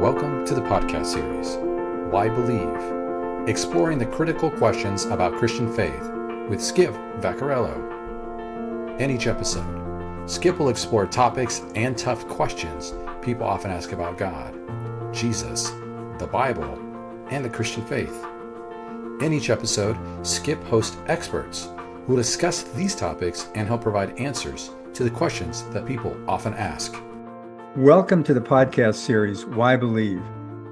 Welcome to the podcast series, Why Believe? Exploring the critical questions about Christian faith with Skip Vaccarello. In each episode, Skip will explore topics and tough questions people often ask about God, Jesus, the Bible, and the Christian faith. In each episode, Skip hosts experts who will discuss these topics and help provide answers to the questions that people often ask. Welcome to the podcast series, Why Believe?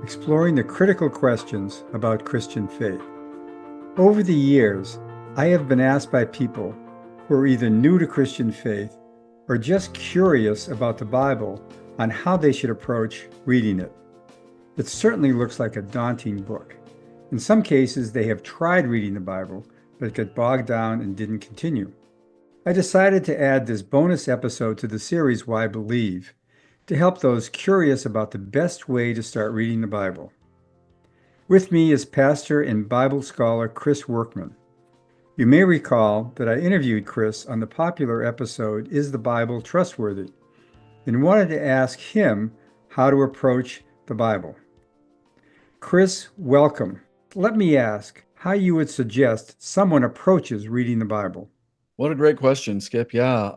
Exploring the critical questions about Christian faith. Over the years, I have been asked by people who are either new to Christian faith or just curious about the Bible on how they should approach reading it. It certainly looks like a daunting book. In some cases, they have tried reading the Bible, but got bogged down and didn't continue. I decided to add this bonus episode to the series, Why Believe, to help those curious about the best way to start reading the Bible. With me is pastor and Bible scholar Chris Workman. You may recall that I interviewed Chris on the popular episode, Is the Bible Trustworthy? And wanted to ask him how to approach the Bible. Chris, welcome. Let me ask how you would suggest someone approaches reading the Bible. What a great question, Skip. Yeah,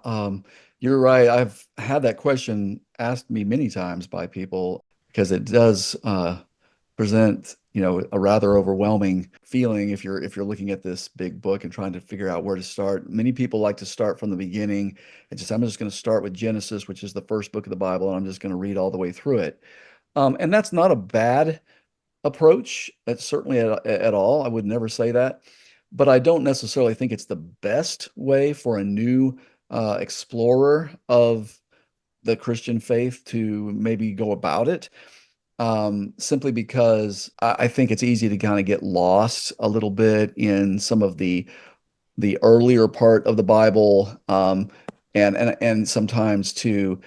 you're right. I've had that question asked me many times by people because it does present, a rather overwhelming feeling if you're looking at this big book and trying to figure out where to start. Many people like to start from the beginning and I'm just going to start with Genesis, which is the first book of the Bible, and I'm just going to read all the way through it. And that's not a bad approach. That's certainly at all. I would never say that. But I don't necessarily think it's the best way for a new explorer of the Christian faith to maybe go about it, simply because I think it's easy to kind of get lost a little bit in some of the earlier part of the Bible, and sometimes to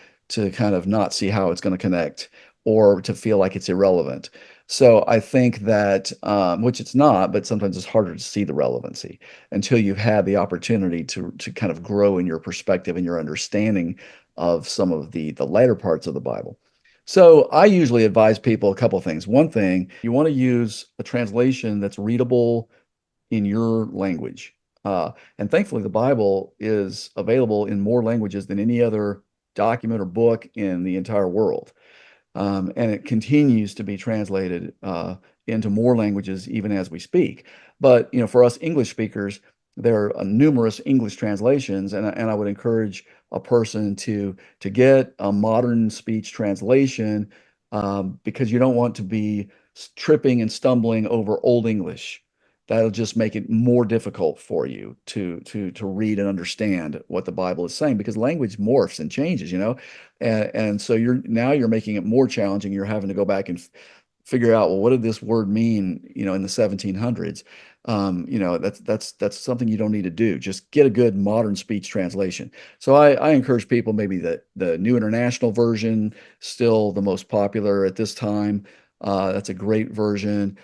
kind of not see how it's going to connect or to feel like it's irrelevant. So I think that, which it's not, but sometimes it's harder to see the relevancy until you've had the opportunity to kind of grow in your perspective and your understanding of some of the later parts of the Bible. So I usually advise people a couple of things. One thing, you want to use a translation that's readable in your language. And thankfully, the Bible is available in more languages than any other document or book in the entire world. And it continues to be translated into more languages even as we speak. But for us English speakers, there are numerous English translations, and I would encourage a person to get a modern speech translation, because you don't want to be tripping and stumbling over Old English. That'll just make it more difficult for you to read and understand what the Bible is saying, because language morphs and changes, and so you're making it more challenging. You're having to go back and figure out, well, what did this word mean, in the 1700s? That's something you don't need to do. Just get a good modern speech translation. So I encourage people, maybe the New International Version, still the most popular at this time. That's a great version.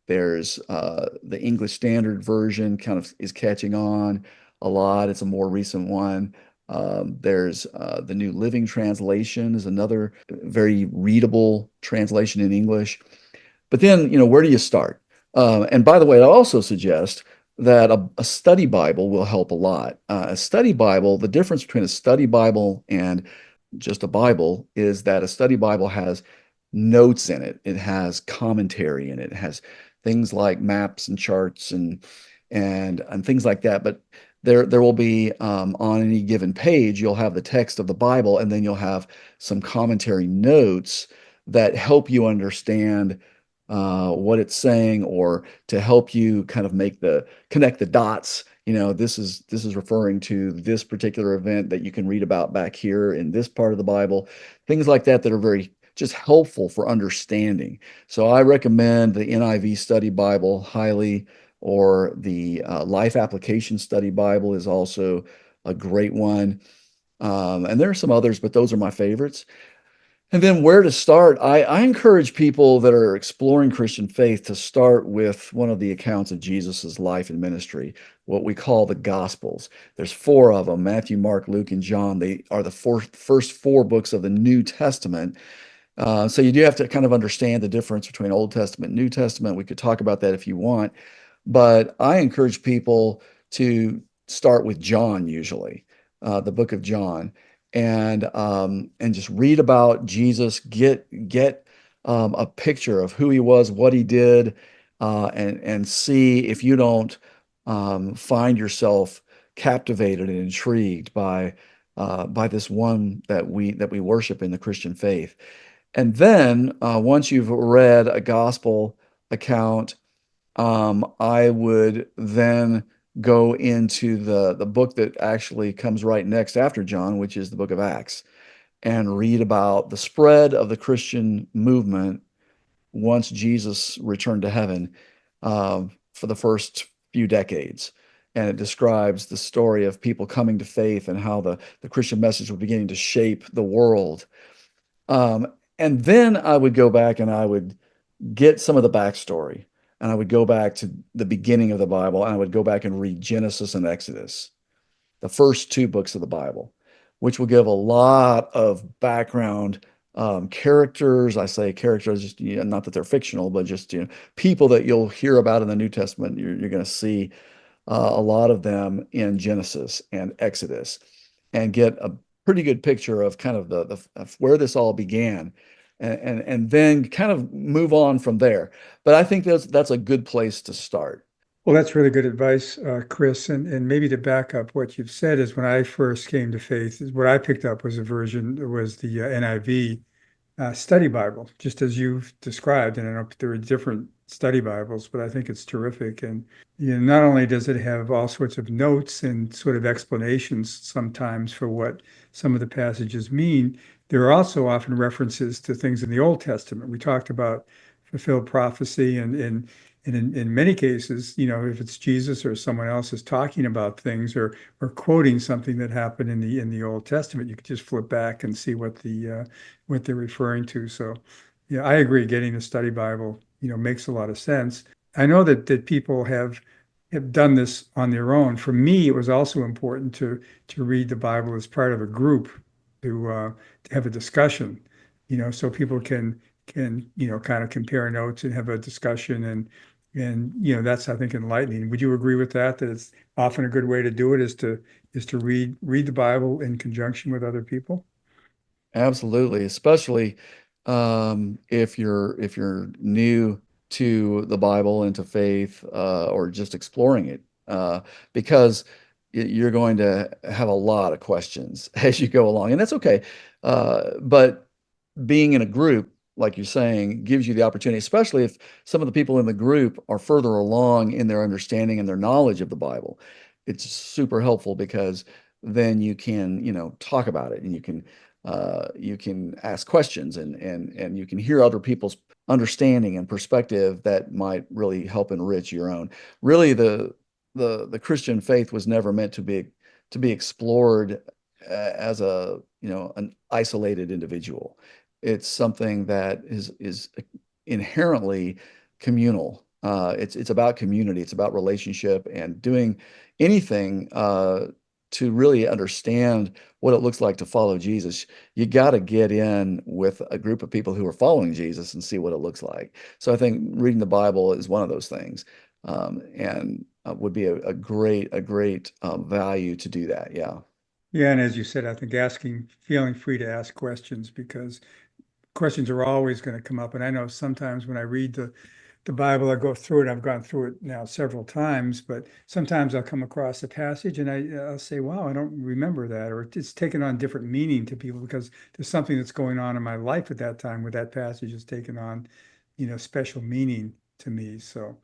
There's the English Standard Version kind of is catching on a lot. It's a more recent one. There's the New Living Translation is another very readable translation in English. But then, where do you start? And by the way, I also suggest that a study Bible will help a lot. A study Bible, the difference between a study Bible and just a Bible is that a study Bible has notes in it. It has commentary in it. It has things like maps and charts and things like that. But there will be, on any given page, you'll have the text of the Bible, and then you'll have some commentary notes that help you understand what it's saying, or to help you kind of connect the dots. This is referring to this particular event that you can read about back here in this part of the Bible. Things like that are very just helpful for understanding. So I recommend the NIV Study Bible highly, or the Life Application Study Bible is also a great one. And there are some others, but those are my favorites. And then where to start? I encourage people that are exploring Christian faith to start with one of the accounts of Jesus's life and ministry, what we call the Gospels. There's 4 of them: Matthew, Mark, Luke, and John. They are the first 4 books of the New Testament. So you do have to kind of understand the difference between Old Testament and New Testament. We could talk about that if you want, but I encourage people to start with John usually, the book of John, and just read about Jesus, get a picture of who he was, what he did, and see if you don't find yourself captivated and intrigued by this one that we worship in the Christian faith. And then once you've read a gospel account, I would then go into the book that actually comes right next after John, which is the book of Acts, and read about the spread of the Christian movement once Jesus returned to heaven for the first few decades. And it describes the story of people coming to faith and how the Christian message was beginning to shape the world. And then I would go back and I would get some of the backstory. And I would go back to the beginning of the Bible and I would go back and read Genesis and Exodus, the first two books of the Bible, which will give a lot of background characters. I say characters, just not that they're fictional, but just people that you'll hear about in the New Testament. You're going to see a lot of them in Genesis and Exodus, and get a pretty good picture of kind of of where this all began, and then kind of move on from there. But I think that's a good place to start. Well, that's really good advice, Chris. And maybe to back up what you've said is when I first came to faith, is what I picked up was the NIV study Bible, just as you've described. And I know there are different study Bibles, but I think it's terrific. And not only does it have all sorts of notes and sort of explanations sometimes for what some of the passages mean, there are also often references to things in the Old Testament. We talked about fulfilled prophecy, and in many cases, if it's Jesus or someone else is talking about things or quoting something that happened in the Old Testament, you could just flip back and see what they're referring to. So, yeah, I agree. Getting a study Bible, makes a lot of sense. I know that people have done this on their own. For me, it was also important to read the Bible as part of a group to have a discussion, so people can kind of compare notes and have a discussion and that's, I think, enlightening. Would you agree with that? That it's often a good way to do it is to read the Bible in conjunction with other people? Absolutely, especially if you're new to the Bible and to faith, or just exploring it, because you're going to have a lot of questions as you go along, and that's okay. But being in a group, like you're saying, gives you the opportunity, especially if some of the people in the group are further along in their understanding and their knowledge of the Bible. It's super helpful because then you can, talk about it, and you can ask questions, and you can hear other people's understanding and perspective that might really help enrich your own. Really, the Christian faith was never meant to be explored as an isolated individual. It's something that is inherently communal. It's about community. It's about relationship and doing anything to really understand what it looks like to follow Jesus. You got to get in with a group of people who are following Jesus and see what it looks like. So I think reading the Bible is one of those things, and would be a great value to do that. Yeah. Yeah, and as you said, I think feeling free to ask questions because questions are always going to come up. And I know sometimes when I read the Bible, I go through it. I've gone through it now several times, but sometimes I'll come across a passage and I'll say, wow, I don't remember that, or it's taken on different meaning to people because there's something that's going on in my life at that time where that passage has taken on, special meaning to me. So,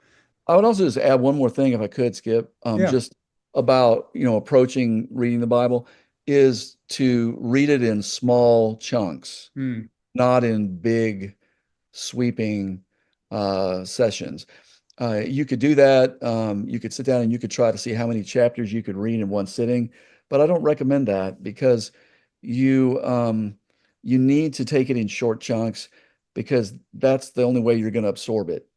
I would also just add one more thing if I could, Skip, yeah. just about, approaching reading the Bible, is to read it in small chunks, Hmm. not in big sweeping sessions. You could do that. You could sit down and you could try to see how many chapters you could read in one sitting, but I don't recommend that because you you need to take it in short chunks because that's the only way you're going to absorb it.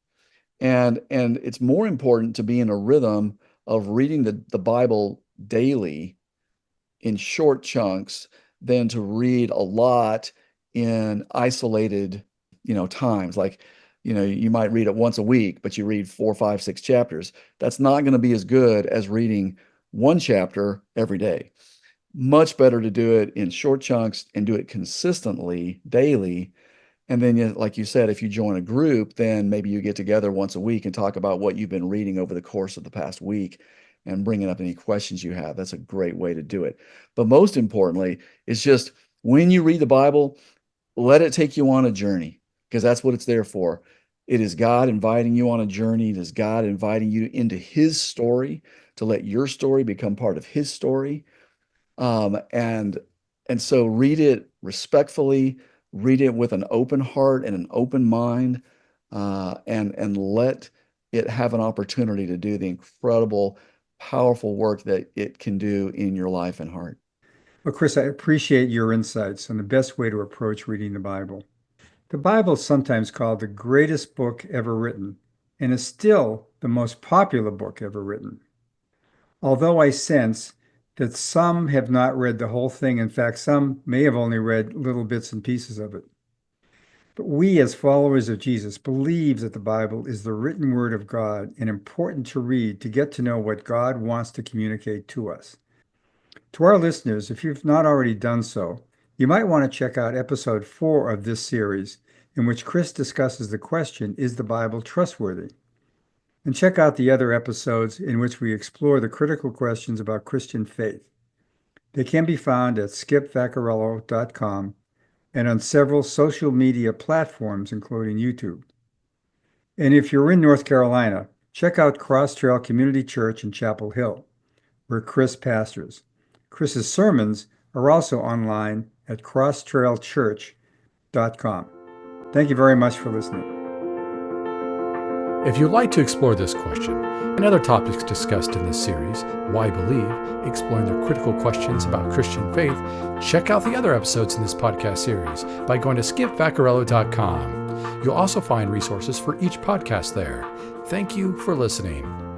And it's more important to be in a rhythm of reading the Bible daily in short chunks than to read a lot in isolated, times. Like, you might read it once a week, but you read 4, 5, 6 chapters. That's not going to be as good as reading one chapter every day. Much better to do it in short chunks and do it consistently, daily. And then, like you said, if you join a group, then maybe you get together once a week and talk about what you've been reading over the course of the past week and bringing up any questions you have. That's a great way to do it. But most importantly, it's just when you read the Bible, let it take you on a journey, because that's what it's there for. It is God inviting you on a journey. It is God inviting you into his story to let your story become part of his story. And so read it respectfully, read it with an open heart and an open mind, and let it have an opportunity to do the incredible, powerful work that it can do in your life and heart. Well, Chris, I appreciate your insights on the best way to approach reading the Bible. The Bible is sometimes called the greatest book ever written, and is still the most popular book ever written. Although I sense that some have not read the whole thing, in fact, some may have only read little bits and pieces of it. But we, as followers of Jesus, believe that the Bible is the written word of God and important to read to get to know what God wants to communicate to us. To our listeners, if you've not already done so, you might want to check out episode 4 of this series, in which Chris discusses the question, is the Bible trustworthy? And check out the other episodes in which we explore the critical questions about Christian faith. They can be found at skipvaccarello.com and on several social media platforms, including YouTube. And if you're in North Carolina, check out Cross Trail Community Church in Chapel Hill, where Chris pastors. Chris's sermons are also online at crosstrailchurch.com. Thank you very much for listening. If you'd like to explore this question and other topics discussed in this series, Why Believe? Exploring the critical questions about Christian faith, check out the other episodes in this podcast series by going to skipvaccarello.com. You'll also find resources for each podcast there. Thank you for listening.